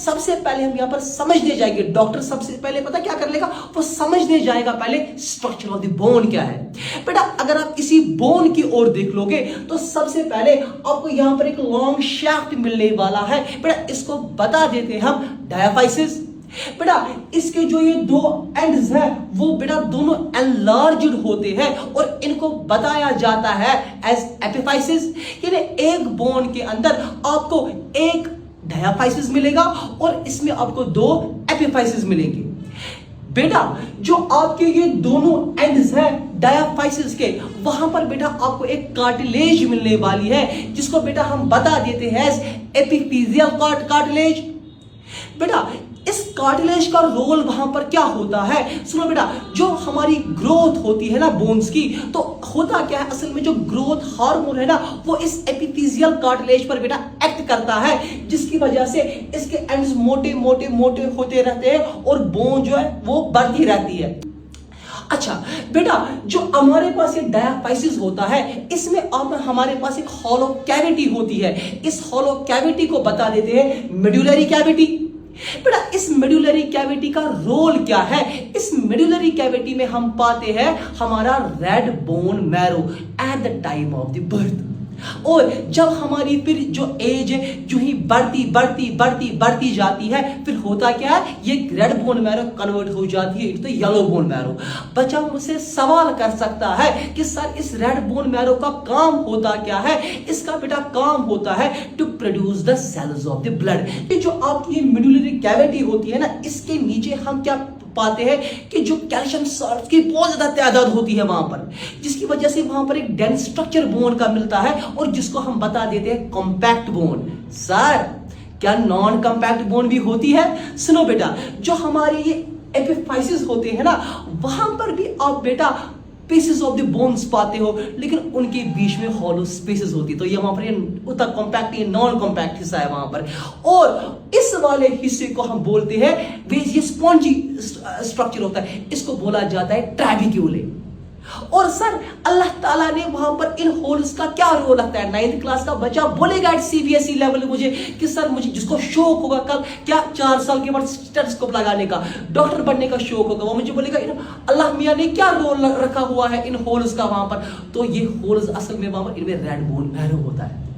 सबसे पहले हम यहां पर समझने जाएंगे, डॉक्टर सबसे पहले पता क्या कर लेगा, वो समझने जाएगा पहले स्ट्रक्चर ऑफ द बोन क्या है। बेटा अगर आप इसी बोन की ओर देख लोगे तो सबसे पहले आपको यहां पर एक लॉन्ग शाफ्ट मिलने वाला है। बेटा इसको बता देते हैं हम डायाफाइसिस। बेटा इसके जो ये दो एंड्स है वो बेटा दोनों एनलार्ज्ड होते हैं और इनको बताया जाता है एज एपिफाइसिस। यानी एक बोन के अंदर आपको एक डायाफाइसिस मिलेगा और इसमें आपको दो एपिफाइसिस मिलेंगे। बेटा जो आपके ये दोनों एंड्स हैं डायाफाइसिस के, वहां पर बेटा आपको एक कार्टिलेज मिलने वाली है जिसको बेटा हम बता देते हैं एपिफिजियल कार्टिलेज। बेटा इस कार्टिलेज का रोल वहां पर क्या होता है, सुनो बेटा, जो हमारी ग्रोथ होती है ना बोन्स की, तो होता क्या है असल में जो ग्रोथ हार्मोन है ना वो इस एपिफिजियल कार्टिलेज पर बेटा एक्ट करता है, जिसकी वजह से इसके एंड्स मोटे मोटे मोटे होते रहते हैं और बोन जो है वो बढ़ती रहती है। अच्छा बेटा जो हमारे पास ये डायाफाइसिस होता है इसमें अब हमारे पास एक हॉलो कैविटी होती है। इस हॉलो कैविटी को बता देते हैं मेडुलरी कैविटी। बेटा इस मेडुलरी कैविटी का रोल क्या है, इस मेडुलरी कैविटी में हम पाते हैं हमारा red bone marrow at the time of the birth. और जब हमारी फिर जो एज है जो ही बढ़ती बढ़ती बढ़ती बढ़ती जाती है, फिर होता क्या है, ये रेड बोन मैरो कन्वर्ट हो जाती है तो येलो बोन मैरो। बच्चा मुझसे सवाल कर सकता है कि सर इस रेड बोन मैरो का काम होता क्या है। इसका बेटा काम होता है to produce the cells of the blood. ये जो आपकी मेडुलरी कैविटी होती है ना, इसके नीचे हम क्या पाते हैं कि जो कैल्शियम सॉल्ट की बहुत ज्यादा तादाद होती है वहां पर, जिसकी वजह से वहां पर एक डेंस स्ट्रक्चर बोन का मिलता है और जिसको हम बता देते हैं कॉम्पैक्ट बोन। सर क्या नॉन कॉम्पैक्ट बोन भी होती है? सुनो बेटा जो हमारे ये एपिफाइसिस होते हैं ना वहां पर भी आप बेटा पीसेस ऑफ द बोन्स पाते हो, लेकिन उनके बीच में हॉलो स्पेसेस होती है। तो ये वहां पर ये उतना कॉम्पैक्ट ये नॉन कॉम्पैक्ट हिस्सा है वहां पर, और इस वाले हिस्से को हम बोलते हैं ये स्पॉन्जी स्ट्रक्चर होता है, इसको बोला जाता है ट्रैबिक्यूले। और सर अल्लाह ताला ने वहां पर इन होल्स का क्या रोल लगता है? 9th क्लास का बच्चा बोलेगा एट सीबीएसई लेवल मुझे कि सर मुझे जिसको शौक होगा कल क्या 4 साल के बाद स्टेथोस्कोप लगाने का, डॉक्टर बनने का शौक होगा, वो मुझे बोलेगा अल्लाह मियां ने क्या रोल रखा हुआ है इन होल्स का वहां पर। तो ये होल्स असल में वहां पर इनमें रेड बोन मैरो होता है।